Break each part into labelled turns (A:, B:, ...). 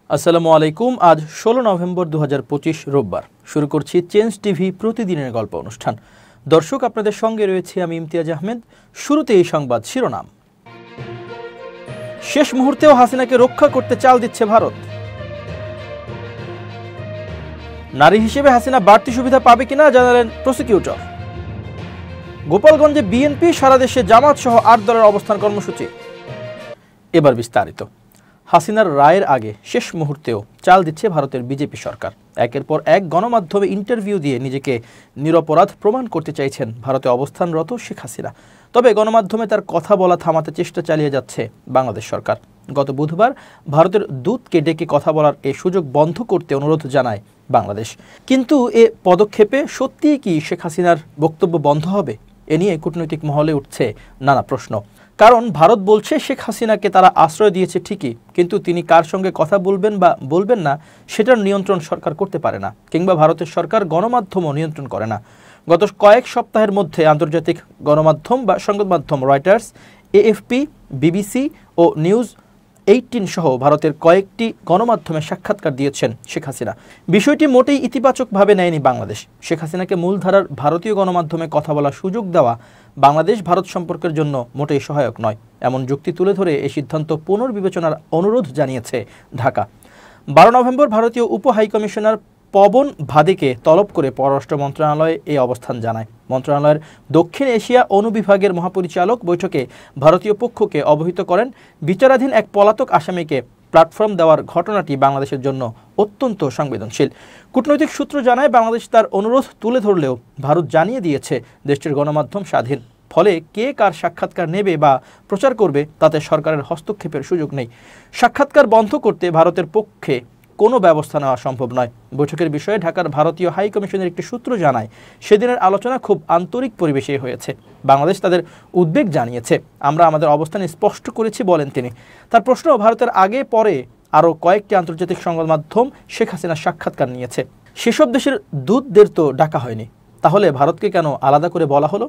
A: আসসালামু আলাইকুম। আজ 16 নভেম্বর 2025 রোববার। শুরু করছি চেঞ্জ টিভি প্রতিদিনের গল্প অনুষ্ঠান। দর্শক, আপনাদের সঙ্গে রয়েছে আমি ইমতিয়াজ আহমেদ। শুরুতে এই সংবাদ শিরোনাম। শেষ মুহূর্তেও হাসিনাকে রক্ষা করতে চাল দিচ্ছে ভারত। নারী হিসেবে হাসিনা বাড়তি সুবিধা পাবে কিনা জানালেন প্রসিকিউটর। গোপালগঞ্জে বিএনপি, সারা দেশে জামাত সহ 8 দলের অবস্থান কর্মসূচি। এবার বিস্তারিত। হাসিনার রায়ের আগে শেষ মুহূর্তেও চাল দিচ্ছে ভারতের বিজেপি সরকার। একের পর এক গণমাধ্যমে ইন্টারভিউ দিয়ে নিজেকে নিরপরাধ প্রমাণ করতে চাইছেন ভারতে অবস্থানরত শেখ হাসিনা। তবে গণমাধ্যমে তার কথা বলা থামাতে চেষ্টা চালিয়ে যাচ্ছে বাংলাদেশ সরকার। গত বুধবার ভারতের দূতকে ডেকে কথা বলার এই সুযোগ বন্ধ করতে অনুরোধ জানায় বাংলাদেশ। কিন্তু এ পদক্ষেপে সত্যিই কি শেখ হাসিনার বক্তব্য বন্ধ হবে? এ নিয়ে কূটনৈতিক মহলে উঠছে নানা প্রশ্ন। কারণ ভারত বলছে শেখ হাসিনাকে তারা আশ্রয় দিয়েছে ঠিকই, কিন্তু তিনি কার সঙ্গে কথা বলবেন বা বলবেন না সেটার নিয়ন্ত্রণ সরকার করতে পারে না, কিংবা ভারতের সরকার গণমাধ্যমও নিয়ন্ত্রণ করে না। গত কয়েক সপ্তাহের মধ্যে আন্তর্জাতিক গণমাধ্যম বা সংবাদ মাধ্যম রয়টার্স, এএফপি, বিবিসি ও নিউজ 18 সহ ভারতের কয়েকটি গণমাধ্যমে সাক্ষাৎকার দিয়েছেন শেখ হাসিনা। বিষয়টি মোটেই ইতিবাচকভাবে নেয়নি বাংলাদেশ। শেখ হাসিনাকে মূলধারার ভারতীয় গণমাধ্যমে কথা বলার সুযোগ দেওয়া বাংলাদেশ ভারত সম্পর্কের জন্য মোটেই সহায়ক নয়, এমন যুক্তি তুলে ধরে এই সিদ্ধান্ত পুনর্বিবেচনার অনুরোধ জানিয়েছে ঢাকা। 12 নভেম্বর ভারতীয় উপ হাইকমিশনার পবন ভাদেকে তলব করে পররাষ্ট্র মন্ত্রণালয় এই অবস্থান জানায়। মন্ত্রণালয়ের দক্ষিণ এশিয়া অনুবিভাগের মহাপরিচালক বৈঠকে ভারতীয় পক্ষকে অবহিত করেন, বিচারাধীন এক পলাতক আসামিকে প্ল্যাটফর্ম দেওয়ার ঘটনাটি বাংলাদেশের জন্য অত্যন্ত সংবেদনশীল। কূটনৈতিক সূত্র জানায়, বাংলাদেশ তার অনুরোধ তুলে ধরলেও ভারত জানিয়ে দিয়েছে দেশটির গণমাধ্যম স্বাধীন। ফলে কে কার সাক্ষাৎকার নেবে বা প্রচার করবে তাতে সরকারের হস্তক্ষেপের সুযোগ নেই। সাক্ষাৎকার বন্ধ করতে ভারতের পক্ষে কোনো ব্যবস্থা নেওয়া সম্ভব নয়। বৈঠকের বিষয়ে ঢাকার ভারতীয় হাই কমিশনের একটি সূত্র জানায়, সেদিনের আলোচনা খুব আন্তরিক পরিবেশে হয়েছে। বাংলাদেশ তাদের উদ্বেগ জানিয়েছে। আমরা আমাদের অবস্থান স্পষ্ট করেছি বলেন তিনি। তার প্রশ্ন, ভারতের আগে পরে আরও কয়েকটি আন্তর্জাতিক সংবাদ মাধ্যম শেখ হাসিনার সাক্ষাৎকার নিয়েছে। সেসব দেশের দূতদের তো ডাকা হয়নি, তাহলে ভারতকে কেন আলাদা করে বলা হলো?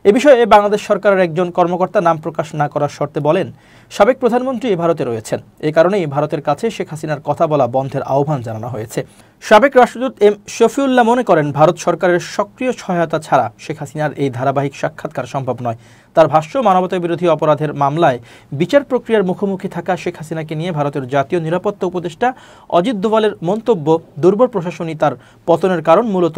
A: এ বিষয়ে বাংলাদেশ সরকারের একজন কর্মকর্তা নাম প্রকাশ না করার শর্তে বলেন, সাবেক প্রধানমন্ত্রী ভারতে রয়েছেন, এই কারণেই ভারতের কাছে শেখ হাসিনার কথা বলা বন্ধের আহ্বান জানানো হয়েছে। সাবেক রাষ্ট্রদূত এম শফিউল্লাহ মনে করেন, ভারত সরকারের সক্রিয় সহায়তা ছাড়া শেখ হাসিনার এই ধারাবাহিক সাক্ষাৎকার সম্ভব নয়। তার ভাষ্য, মানবতা বিরোধী অপরাধের মামলায় বিচার প্রক্রিয়ার মুখোমুখি থাকা শেখ হাসিনাকে নিয়ে ভারতের জাতীয় নিরাপত্তা উপদেষ্টা অজিত দোভালের মন্তব্য, দুর্বল প্রশাসনই তার পতনের কারণ, মূলত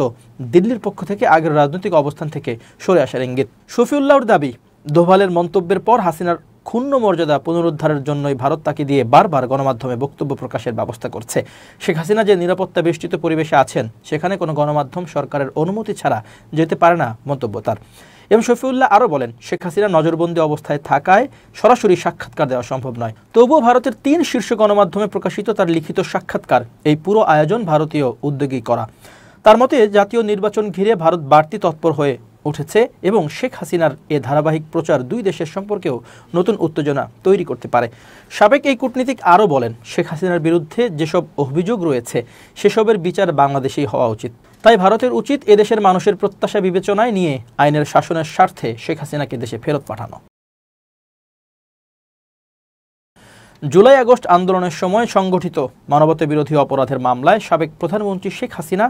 A: দিল্লির পক্ষ থেকে আগের রাজনৈতিক অবস্থান থেকে সরে আসার ইঙ্গিত। শফিউল্লাহর দাবি, দোভালের মন্তব্যের পর হাসিনার ক্ষুণ্ণ মর্যাদা পুনরুদ্ধারের জন্যই ভারত তাকে দিয়ে বারবার গণমাধ্যমে বক্তব্য প্রকাশের ব্যবস্থা করছে। শেখ হাসিনা যে নিরাপত্তা বেষ্টিত পরিবেশে আছেন, সেখানে কোনো গণমাধ্যম সরকারের অনুমতি ছাড়া যেতে পারে না, মন্তব্য তার। এম শফিউল্লাহ আরও বলেন, শেখ হাসিনা নজরবন্দি অবস্থায় থাকায় সরাসরি সাক্ষাৎকার দেওয়া সম্ভব নয়। তবুও ভারতের 3 শীর্ষ গণমাধ্যমে প্রকাশিত তার লিখিত সাক্ষাৎকার, এই পুরো আয়োজন ভারতীয় উদ্যোগী করা। তার মতে, জাতীয় নির্বাচন ঘিরে ভারত বাড়তি তৎপর হয়ে উঠেছে এবং শেখ হাসিনার এ ধারাবাহিক প্রচার দুই দেশের সম্পর্কেও নতুন উত্তেজনা তৈরি করতে পারে। সাবেক এই কূটনীতিক আরও বলেন, শেখ হাসিনার বিরুদ্ধে যেসব অভিযোগ রয়েছে সেসবের বিচার বাংলাদেশেই হওয়া উচিত। তাই ভারতের উচিত এদেশের মানুষের প্রত্যাশা বিবেচনায় নিয়ে আইনের শাসনের স্বার্থে শেখ হাসিনাকে দেশে ফেরত পাঠানো। জুলাই আগস্ট আন্দোলনের সময় সংগঠিত মানবতা বিরোধী অপরাধের মামলায় সাবেক প্রধানমন্ত্রী শেখ হাসিনা,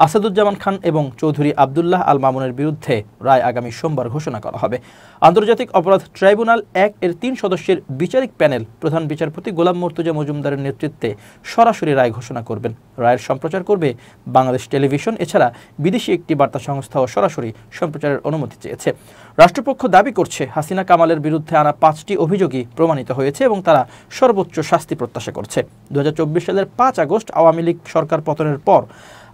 A: আসাদুজ্জামান খান এবং চৌধুরী আবদুল্লাহ আল মামুনের বিরুদ্ধে রায় আগামী সোমবার ঘোষণা করা হবে। আন্তর্জাতিক অপরাধ ট্রাইব্যুনাল 1 এর 3 সদস্যের বিচারিক প্যানেল প্রধান বিচারপতি গোলাম মর্তুজা মজুমদারের নেতৃত্বে সরাসরি রায় ঘোষণা করবেন। রায়ের সম্প্রচার করবে বাংলাদেশ টেলিভিশন। এছাড়া বিদেশি একটি বার্তা সংস্থাও সরাসরি সম্প্রচারের অনুমতি চেয়েছে। রাষ্ট্রপক্ষ দাবি করছে, হাসিনা কামালের বিরুদ্ধে আনা 5টি অভিযোগই প্রমাণিত হয়েছে এবং তারা সর্বোচ্চ শাস্তি প্রত্যাশা করছে। 2024 সালের 5 আগস্ট আওয়ামী লীগ সরকার পতনের পর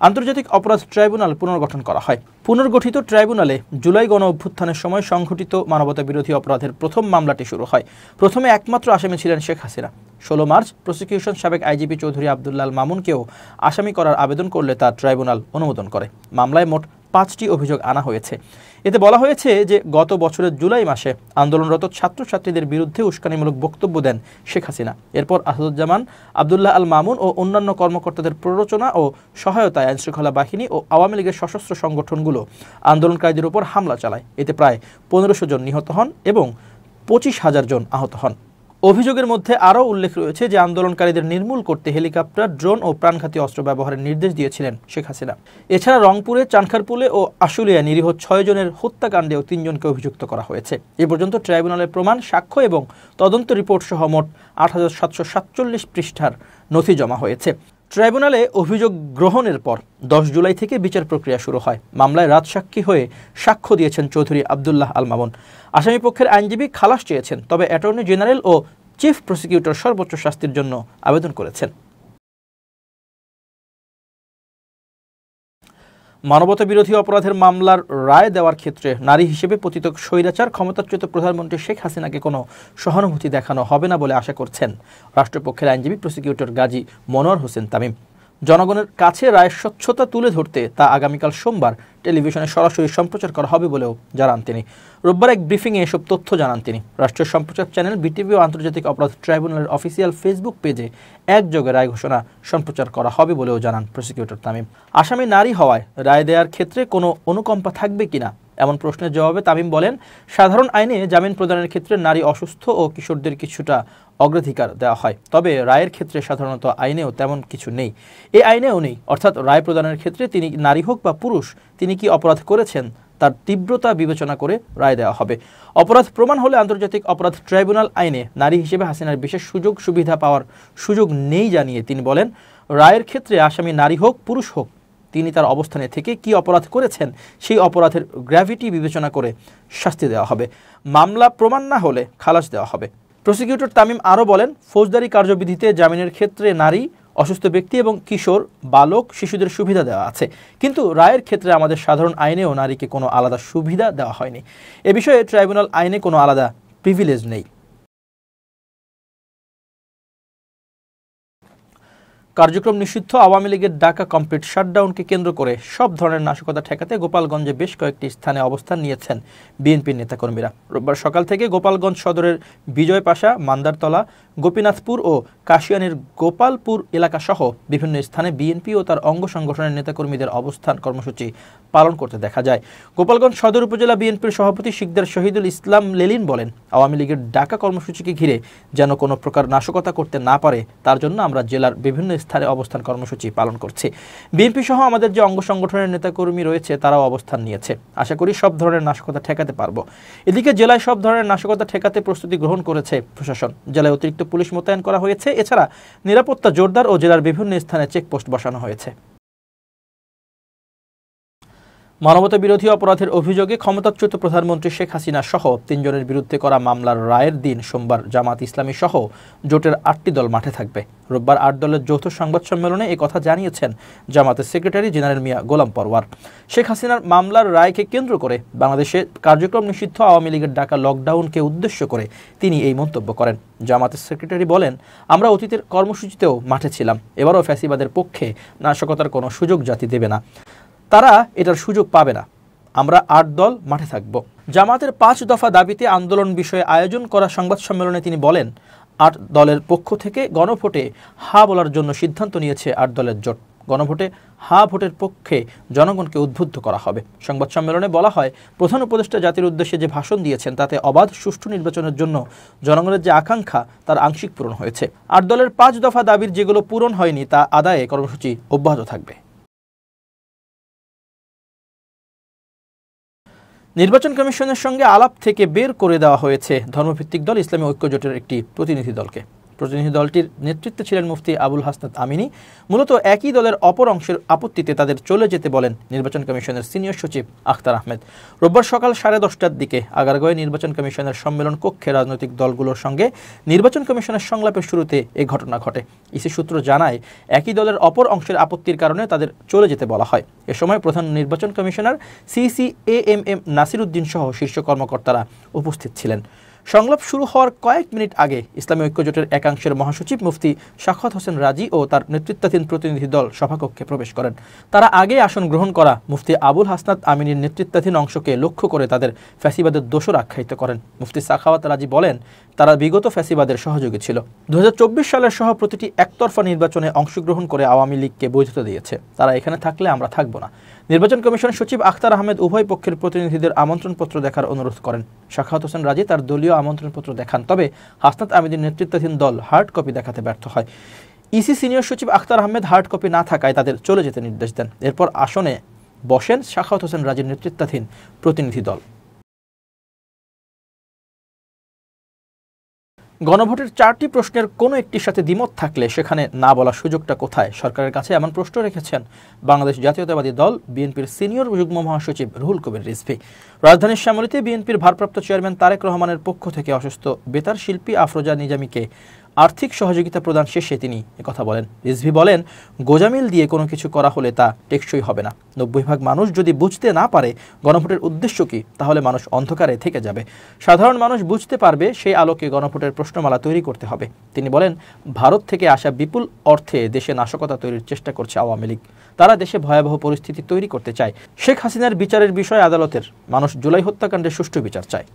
A: আন্তর্জাতিক অপরাধ ট্রাইব্যুনাল পুনর্গঠন করা হয়। পুনর্গঠিত ট্রাইব্যুনালে জুলাই গণ অভ্যুত্থানের সময় সংঘটিত মানবতা বিরোধী অপরাধের প্রথম মামলাটি শুরু হয়। প্রথমে একমাত্র আসামি ছিলেন শেখ হাসিনা। 16 মার্চ প্রসিকিউশন সাবেক আইজিপি চৌধুরী আবদুল্লাহ আল মামুনকেও আসামি করার আবেদন করলে তা ট্রাইব্যুনাল অনুমোদন করে। মামলায় মোট 5টি অভিযোগ আনা হয়েছে। এতে বলা হয়েছে যে গত বছরের জুলাই মাসে আন্দোলনরত ছাত্রছাত্রীদের বিরুদ্ধে উস্কানিমূলক বক্তব্য দেন শেখ হাসিনা। এরপর আসাদুজ্জামান, আবদুল্লাহ আল মামুন ও অন্যান্য কর্মকর্তাদের প্ররোচনা ও সহায়তায় আইনশৃঙ্খলা বাহিনী ও আওয়ামী লীগের সশস্ত্র সংগঠনগুলো আন্দোলনকারীদের উপর হামলা চালায়। এতে প্রায় 1500 জন নিহত হন এবং 25,000 জন আহত হন। অভিযোগের মধ্যে আরও উল্লেখ রয়েছে যে আন্দোলনকারীদের নির্মূল করতে হেলিকপ্টার, ড্রোন ও প্রাণঘাতী অস্ত্র ব্যবহারের নির্দেশ দিয়েছিলেন শেখ হাসিনা। এছাড়া রংপুরে, চানখারপুলে ও আশুলিয়া নিরীহ ৬ জনের হত্যাকাণ্ডেও ৩ জনকে অভিযুক্ত করা হয়েছে। এ পর্যন্ত ট্রাইব্যুনালের প্রমাণ, সাক্ষ্য এবং তদন্ত রিপোর্ট সহ মোট ৮৭৪৭ পৃষ্ঠার নথি জমা হয়েছে। ট্রাইব্যুনালে অভিযোগ গ্রহণের পর ১০ জুলাই থেকে বিচার প্রক্রিয়া শুরু হয়। মামলায় রাজসাক্ষী হয়ে সাক্ষ্য দিয়েছেন চৌধুরী আব্দুল্লাহ আল মামুন। আসামিপক্ষের আইনজীবী খালাস চেয়েছেন, তবে অ্যাটর্নি জেনারেল ও চিফ প্রসিকিউটর সর্বোচ্চ শাস্তির জন্য আবেদন করেছেন। মানবতা বিরোধী অপরাধের মামলার রায় দেওয়ার ক্ষেত্রে নারী হিসেবে পতিত স্বৈরাচার ক্ষমতাচ্যুত প্রধানমন্ত্রী শেখ হাসিনাকে কোনো সহানুভূতি দেখানো হবে না বলে আশা করছেন রাষ্ট্রপক্ষের আইনজীবী প্রসিকিউটর গাজী মনোয়ার হোসেন তামিম। জনগণের কাছে রায়ের স্বচ্ছতা তুলে ধরতে তা আগামীকাল সোমবার টেলিভিশনে সরাসরি সম্প্রচার করা হবে বলেও জানান তিনি। রোববার এক ব্রিফিংয়ে এসব তথ্য জানান তিনি। রাষ্ট্রীয় সম্প্রচার চ্যানেল বিটিভি ও আন্তর্জাতিক অপরাধ ট্রাইব্যুনালের অফিসিয়াল ফেসবুক পেজে একযোগে রায় ঘোষণা সম্প্রচার করা হবে বলেও জানান প্রসিকিউটর তামিম। আসামি নারী হওয়ায় রায় দেওয়ার ক্ষেত্রে কোনো অনুকম্পা থাকবে কিনা এমন প্রশ্নের জবাবে তামিম বলেন, সাধারণ আইনে জামিন প্রদানের ক্ষেত্রে নারী, অসুস্থ ও কিশোরদের কিছুটা অগ্রাধিকার দেওয়া হয়, তবে রায়ের ক্ষেত্রে সাধারণত আইনেও তেমন কিছু নেই। এই আইনেও নেই, অর্থাৎ রায় প্রদানের ক্ষেত্রে তিনি নারী হোক বা পুরুষ, তিনি কি অপরাধ করেছেন তার তীব্রতা বিবেচনা করে রায় দেওয়া হবে। অপরাধ প্রমাণ হলে আন্তর্জাতিক অপরাধ ট্রাইব্যুনাল আইনে নারী হিসেবে হাসিনার বিশেষ সুযোগ সুবিধা পাওয়ার সুযোগ নেই জানিয়ে তিনি বলেন, রায়ের ক্ষেত্রে আসামি নারী হোক পুরুষ হোক, তিনি তার অবস্থানে থেকে কি অপরাধ করেছেন সেই অপরাধের গ্র্যাভিটি বিবেচনা করে শাস্তি দেওয়া হবে। মামলা প্রমাণ না হলে খালাস দেওয়া হবে। প্রসিকিউটর তামিম আরও বলেন, ফৌজদারি কার্যবিধিতে জামিনের ক্ষেত্রে নারী, অসুস্থ ব্যক্তি এবং কিশোর, বালক, শিশুদের সুবিধা দেওয়া আছে, কিন্তু রায়ের ক্ষেত্রে আমাদের সাধারণ আইনেও নারীকে কোনো আলাদা সুবিধা দেওয়া হয়নি। এ বিষয়ে ট্রাইব্যুনাল আইনে কোনো আলাদা প্রিভিলেজ নেই। কার্যক্রম নিষিদ্ধ আওয়ামী লীগের ডাকা কমপ্লিট শাটডাউনকে কেন্দ্র করে সব ধরনের নাশকতা ঠেকাতে গোপালগঞ্জে বেশ কয়েকটি স্থানে অবস্থান নিয়েছেন বিএনপির নেতাকর্মীরা। রোববার সকাল থেকে গোপালগঞ্জ সদরের বিজয়পাশা, মান্দারতলা, গোপীনাথপুর ও কাশিয়ানীর গোপালপুর এলাকাসহ বিভিন্ন স্থানে বিএনপি ও তার অঙ্গ সংগঠনের নেতাকর্মীদের অবস্থান কর্মসূচি পালন করতে দেখা যায়। গোপালগঞ্জ সদর উপজেলা বিএনপির সভাপতি শিকদার শহীদুল ইসলাম লেলিন বলেন, আওয়ামী লীগের ডাকা কর্মসূচিকে ঘিরে যেন কোনো প্রকার নাশকতা করতে না পারে তার জন্য আমরা জেলার বিভিন্ন স্থানে অবস্থান কর্মসূচি পালন করছি। বিএনপি সহ আমাদের যে অঙ্গ সংগঠনের নেতাকর্মী রয়েছে তারাও অবস্থান নিয়েছে। আশা করি সব ধরনের নাশকতা ঠেকাতে পারবো। এদিকে জেলায় সব ধরনের নাশকতা ঠেকাতে প্রস্তুতি গ্রহণ করেছে প্রশাসন। জেলায় অতিরিক্ত পুলিশ মোতায়েন করা হয়েছে। এছাড়া নিরাপত্তা জোরদার ও জেলার বিভিন্ন স্থানে চেকপোস্ট বসানো হয়েছে। মানবতা বিরোধী অপরাধের অভিযোগে ক্ষমতাচ্যুত প্রধানমন্ত্রী শেখ হাসিনা সহ ৩ জনের বিরুদ্ধে করা মামলার রায়ের দিন সোমবার জামাত ইসলামী সহ জোটের ৮টি দল মাঠে থাকবে। রোববার ৮ দলের যৌথ সংবাদ সম্মেলনে কথা জানিয়েছেন জামাতের সেক্রেটারি জেনারেল মিয়া গোলাম পরওয়ার। শেখ হাসিনার মামলার রায়কে কেন্দ্র করে বাংলাদেশে কার্যক্রম নিষিদ্ধ আওয়ামী লীগের ডাকা লকডাউনকে উদ্দেশ্য করে তিনি এই মন্তব্য করেন। জামাতের সেক্রেটারি বলেন, আমরা অতীতের কর্মসূচিতেও মাঠে ছিলাম, এবারও ফ্যাসিবাদের পক্ষে নাশকতার কোনো সুযোগ জাতি দেবে না, তারা এটার সুযোগ পাবে না। আমরা ৮ দল মাঠে থাকব। জামাতের ৫ দফা দাবিতে আন্দোলন বিষয়ে আয়োজন করা সংবাদ সম্মেলনে তিনি বলেন, ৮ দলের পক্ষ থেকে গণভোটে হা বলার জন্য সিদ্ধান্ত নিয়েছে ৮ দলের জোট। গণভোটে হা ভোটের পক্ষে জনগণকে উদ্বুদ্ধ করা হবে। সংবাদ সম্মেলনে বলা হয়, প্রধান উপদেষ্টা জাতির উদ্দেশ্যে যে ভাষণ দিয়েছেন তাতে অবাধ সুষ্ঠু নির্বাচনের জন্য জনগণের যে আকাঙ্ক্ষা তার আংশিক পূরণ হয়েছে। ৮ দলের ৫ দফা দাবির যেগুলো পূরণ হয়নি তা আদায়ে কর্মসূচি অব্যাহত থাকবে। নির্বাচন কমিশনের সঙ্গে আলাপ থেকে বের করে দেওয়া হয়েছে ধর্মভিত্তিক দল ইসলামী ঐক্য জোটের একটি প্রতিনিধি দলকে। প্রতিনিধি দলটির নেতৃত্বে ছিলেন মুফতি আবুল হাসনাত আমিনী। মূলত একই দলের অপর অংশের আপত্তিতে তাদের চলে যেতে বলেন নির্বাচন কমিশনের সিনিয়র সচিব আখতার আহমেদ। রোববার সকাল 10:30টার দিকে আগারগাঁওয়ে নির্বাচন কমিশনের সম্মেলন কক্ষে রাজনৈতিক দলগুলোর সঙ্গে নির্বাচন কমিশনের সংলাপের শুরুতে এই ঘটনা ঘটে। ইসি সূত্র জানায়, একই দলের অপর অংশের আপত্তির কারণে তাদের চলে যেতে বলা হয়। এ সময় প্রধান নির্বাচন কমিশনার CCAMM নাসির উদ্দিন সহ শীর্ষ কর্মকর্তারা উপস্থিত ছিলেন। সংলাপ শুরু হওয়ার কয়েক মিনিট আগে ইসলামী ঐক্য জোটের একাংশের মহাসচিব মুফতি শাখাওয়াত হোসেন রাজি ও তার নেতৃত্বাধীন প্রতিনিধি দল সভাকক্ষে প্রবেশ করেন। তারা আগে আসন গ্রহণ করা মুফতি আবুল হাসনাত আমিনীর নেতৃত্বাধীন অংশকে লক্ষ্য করে তাদের ফ্যাসিবাদের দোষর আখ্যায়িত করেন। মুফতি শাখাওয়াত রাজি বলেন, তারা বিগত ফ্যাসিবাদের সহযোগী ছিল। 2024 সালের সহ প্রতিটি একতরফা নির্বাচনে অংশগ্রহণ করে আওয়ামী লীগকে বৈধতা দিয়েছে। তারা এখানে থাকলে আমরা থাকব না। নির্বাচন কমিশন সচিব আখতার আহমেদ উভয় পক্ষের প্রতিনিধিদের আমন্ত্রণপত্র দেখার অনুরোধ করেন। শাখাওয়াত হোসেন রাজি তার দলীয় আমন্ত্রণপত্র দেখান, তবে হাসনাত আহমেদের নেতৃত্বাধীন দল হার্ড কপি দেখাতে ব্যর্থ হয়। ইসি সিনিয়র সচিব আখতার আহমেদ হার্ড কপি না থাকায় তাদের চলে যেতে নির্দেশ দেন। এরপর আসনে বসেন সাখাওয়াত হোসেন রাজীর নেতৃত্বাধীন প্রতিনিধি দল। গণভোটের 4টি প্রশ্নের কোনো একটির সাথে দ্বিমত থাকলে সেখানে না বলার সুযোগটা কোথায়? সরকারের কাছে এমন প্রশ্ন রেখেছেন বাংলাদেশ জাতীয়তাবাদী দল বিএনপির সিনিয়র যুগ্ম মহাসচিব রুহুল কবির রিজভী। রাজধানীর শ্যামলীতে বিএনপির ভারপ্রাপ্ত চেয়ারম্যান তারেক রহমানের পক্ষ থেকে অসুস্থ বেতার শিল্পী আফরোজা নিজামীকে আর্থিক সহযোগিতা প্রদান শেষে তিনি একথা বলেন। রিজভী বলেন, গোজামিল দিয়ে কোনো কিছু করা হলে তা টেকসই হবে না। 90% মানুষ যদি বুঝতে না পারে গণভোটের উদ্দেশ্য কি, তাহলে মানুষ অন্ধকারে থেকে যাবে। সাধারণ মানুষ বুঝতে পারবে, সেই আলোকে গণভোটের প্রশ্নমালা তৈরি করতে হবে। তিনি বলেন, ভারত থেকে আসা বিপুল অর্থে দেশে নাশকতা তৈরির চেষ্টা করছে আওয়ামী লীগ। তারা দেশে ভয়াবহ পরিস্থিতি তৈরি করতে চায়। শেখ হাসিনার বিচারের বিষয় আদালতের। মানুষ জুলাই হত্যাকাণ্ডের সুষ্ঠু বিচার চায়।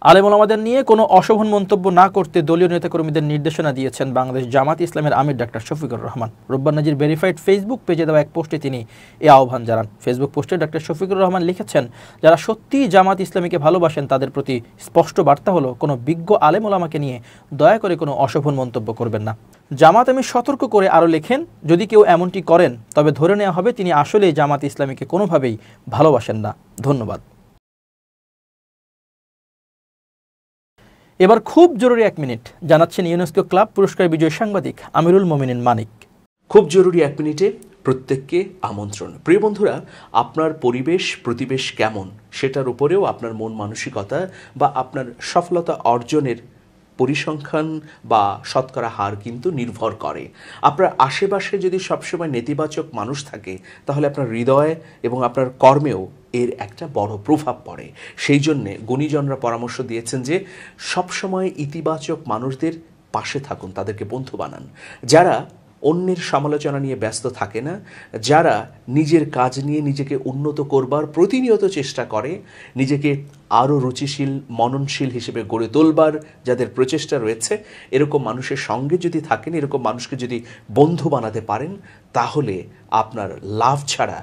A: আলেম ওলামাদের নিয়ে কোনো অশোভন মন্তব্য না করতে দলীয় নেতাকর্মীদের নির্দেশনা দিয়েছেন বাংলাদেশ জামাত ইসলামের আমির ডাক্তার শফিকুর রহমান। রোববার নাজির ভেরিফাইড ফেসবুক পেজে দেওয়া এক পোস্টে তিনি এ আহ্বান জানান। ফেসবুক পোস্টে ডাক্তার শফিকুর রহমান লিখেছেন, যারা সত্যিই জামাত ইসলামীকে ভালোবাসেন তাদের প্রতি স্পষ্ট বার্তা হলো, কোনো বিজ্ঞ আলেম ওলামাকে নিয়ে দয়া করে কোনো অশোভন মন্তব্য করবেন না। জামাত আমি সতর্ক করে আরও লেখেন, যদি কেউ এমনটি করেন তবে ধরে নেওয়া হবে তিনি আসলেই জামাত ইসলামীকে কোনোভাবেই ভালোবাসেন না। ধন্যবাদ। এবার খুব জরুরি 1 মিনিট জানাচ্ছেন ইউনেস্কো ক্লাব পুরস্কার বিজয়ী সাংবাদিক আমিরুল মোমিনিন মানিক।
B: খুব জরুরি 1 মিনিটে প্রত্যেককে আমন্ত্রণ। প্রিয় বন্ধুরা, আপনার পরিবেশ প্রতিবেশ কেমন সেটার উপরেও আপনার মন মানসিকতা বা আপনার সফলতা অর্জনের পরিসংখ্যান বা শতকরা হার কিন্তু নির্ভর করে। আপনার আশেপাশে যদি সবসময় নেতিবাচক মানুষ থাকে তাহলে আপনার হৃদয় এবং আপনার কর্মেও এর একটা বড় প্রভাব পড়ে। সেই জন্যে গুণীজনরা পরামর্শ দিয়েছেন যে সবসময় ইতিবাচক মানুষদের পাশে থাকুন, তাদেরকে বন্ধু বানান। যারা অন্যের সমালোচনা নিয়ে ব্যস্ত থাকে না, যারা নিজের কাজ নিয়ে নিজেকে উন্নত করবার প্রতিনিয়ত চেষ্টা করে, নিজেকে আরও রুচিশীল মননশীল হিসেবে গড়ে তোলবার যাদের প্রচেষ্টা রয়েছে, এরকম মানুষের সঙ্গে যদি থাকেন, এরকম মানুষকে যদি বন্ধু বানাতে পারেন, তাহলে আপনার লাভ ছাড়া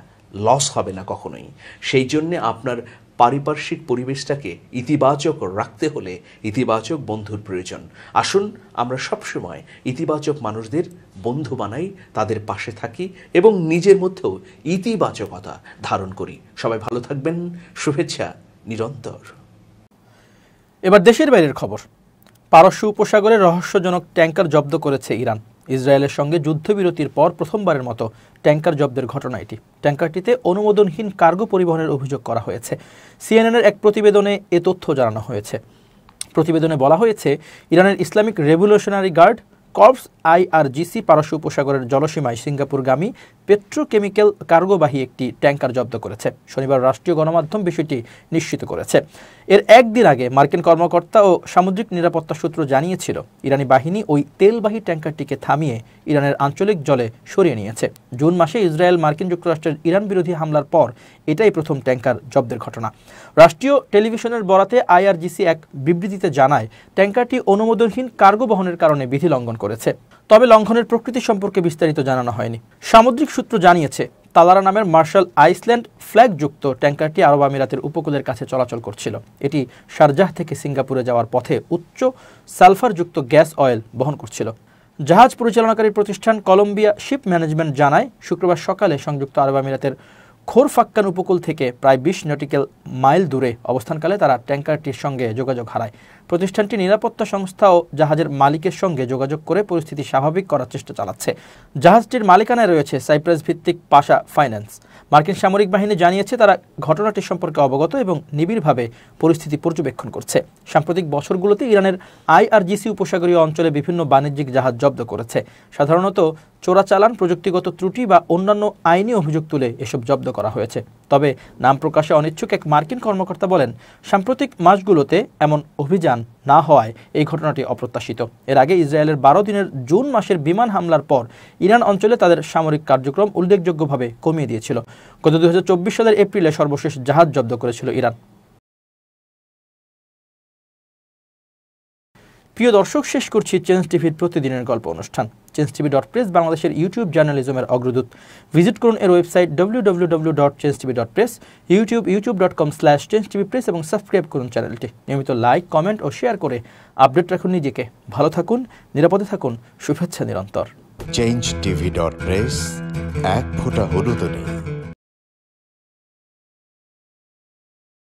B: লস হবে না কখনোই। সেই জন্যে আপনার পারিপার্শ্বিক পরিবেশটাকে ইতিবাচক রাখতে হলে ইতিবাচক বন্ধুর প্রয়োজন। আসুন আমরা সবসময় ইতিবাচক মানুষদের বন্ধু বানাই, তাদের পাশে থাকি এবং নিজের মধ্যেও ইতিবাচকতা ধারণ করি। সবাই ভালো থাকবেন, শুভেচ্ছা নিরন্তর।
A: এবার দেশের বাইরের খবর। পারস্য উপসাগরে রহস্যজনক ট্যাঙ্কার জব্দ করেছে ইরান। ইসরায়েলের সঙ্গে যুদ্ধবিরতির পর প্রথমবারের মতো ট্যাঙ্কার জব্দের ঘটনা এটি। ট্যাঙ্কারটিতে অনুমোদনহীন কার্গো পরিবহনের অভিযোগ করা হয়েছে। সিএনএনের এক প্রতিবেদনে এ তথ্য জানানো হয়েছে। প্রতিবেদনে বলা হয়েছে, ইরানের Islamic revolutionary guard corps IRGC পারস্য উপসাগরের জলসীমায় সিঙ্গাপুরগামী পেট্রোকেমিক্যাল কার্গোবাহী একটি ট্যাঙ্কার জব্দ করেছে। শনিবার রাষ্ট্রীয় গণমাধ্যম বিষয়টি নিশ্চিত করেছে। এর একদিন আগে মার্কিন কর্মকর্তা ও সামুদ্রিক নিরাপত্তা সূত্র জানিয়েছিল, ইরানি বাহিনী ওই তেলবাহী ট্যাঙ্কারটিকে থামিয়ে ইরানের আঞ্চলিক জলে সরিয়ে নিয়েছে। জুন মাসে ইসরায়েল মার্কিন যুক্তরাষ্ট্রের ইরান বিরোধী হামলার পর এটাই প্রথম ট্যাঙ্কার জব্দের ঘটনা। রাষ্ট্রীয় টেলিভিশনের বরাতে IRGC এক বিবৃতিতে জানায়, ট্যাঙ্কারটি অনুমোদনহীন কার্গো বহনের কারণে বিধি লঙ্ঘন করেছে। তবে লঙ্ঘনের প্রকৃতি সম্পর্কে বিস্তারিত জানানো হয়নি। সামুদ্রিক সূত্র জানিয়েছে, তালারা নামের মার্শাল আইসল্যান্ড ফ্ল্যাগযুক্ত ট্যাঙ্কারটি আরব আমিরাতের উপকূলের কাছে চলাচল করছিল। এটি শারজাহ থেকে সিঙ্গাপুরে যাওয়ার পথে উচ্চ সালফারযুক্ত গ্যাস অয়েল বহন করছিল। জাহাজ পরিচালনাকারী প্রতিষ্ঠান কলম্বিয়া শিপ ম্যানেজমেন্ট জানায়, শুক্রবার সকালে সংযুক্ত আরব আমিরাতের খোরফাক্কান উপকূল থেকে প্রায় 20 নটিক্যাল মাইল দূরে অবস্থানকালে তারা ট্যাঙ্কারটির সঙ্গে যোগাযোগ হারায়। প্রতিষ্ঠানটি নিরাপত্তা সংস্থা ও জাহাজের মালিকের সঙ্গে যোগাযোগ করে পরিস্থিতি স্বাভাবিক করার চেষ্টা চালাচ্ছে। জাহাজটির মালিকানায় রয়েছে সাইপ্রাস ভিত্তিক পাশা ফাইন্যান্স। মার্কিন সামরিক বাহিনী জানিয়েছে, তারা ঘটনাটি সম্পর্কে অবগত এবং নিবিড়ভাবে পরিস্থিতি পর্যবেক্ষণ করছে। সাম্প্রতিক বছরগুলোতে ইরানের IRGC উপসাগরীয় অঞ্চলে বিভিন্ন বাণিজ্যিক জাহাজ জব্দ করেছে। সাধারণত চোরাচালান, প্রযুক্তিগত ত্রুটি বা অন্যান্য আইনি অভিযোগ তুলে এসব জব্দ করা হয়েছে। তবে নাম প্রকাশে অনিচ্ছুক এক মার্কিন কর্মকর্তা বলেন, সাম্প্রতিক মাসগুলোতে এমন অভিযান না হওয়ায় এই ঘটনাটি অপ্রত্যাশিত। এর আগে ইসরায়েলের 12 দিনের জুন মাসের বিমান হামলার পর ইরান অঞ্চলে তাদের সামরিক কার্যক্রম উল্লেখযোগ্যভাবে কমিয়ে দিয়েছিল। গত 2024 সালের এপ্রিলে সর্বশেষ জাহাজ জব্দ করেছিল ইরান। প্রিয় দর্শক, শেষ করছি চেঞ্জ টিভির প্রতিদিনের গল্প অনুষ্ঠান। changetv.press বাংলাদেশের ইউটিউব জার্নালিজমের অগ্রদূত। ভিজিট করুন এর ওয়েবসাইট www.changetv.press, youtube.com/changetvpress এবং সাবস্ক্রাইব করুন চ্যানেলটি। নিয়মিত লাইক, কমেন্ট ও শেয়ার করে আপডেট রাখুন নিজেকে। ভালো থাকুন, নিরাপদে থাকুন, শুভেচ্ছা নিরন্তর।
C: changetv.press, এক ফোঁটা হলুদও নেই।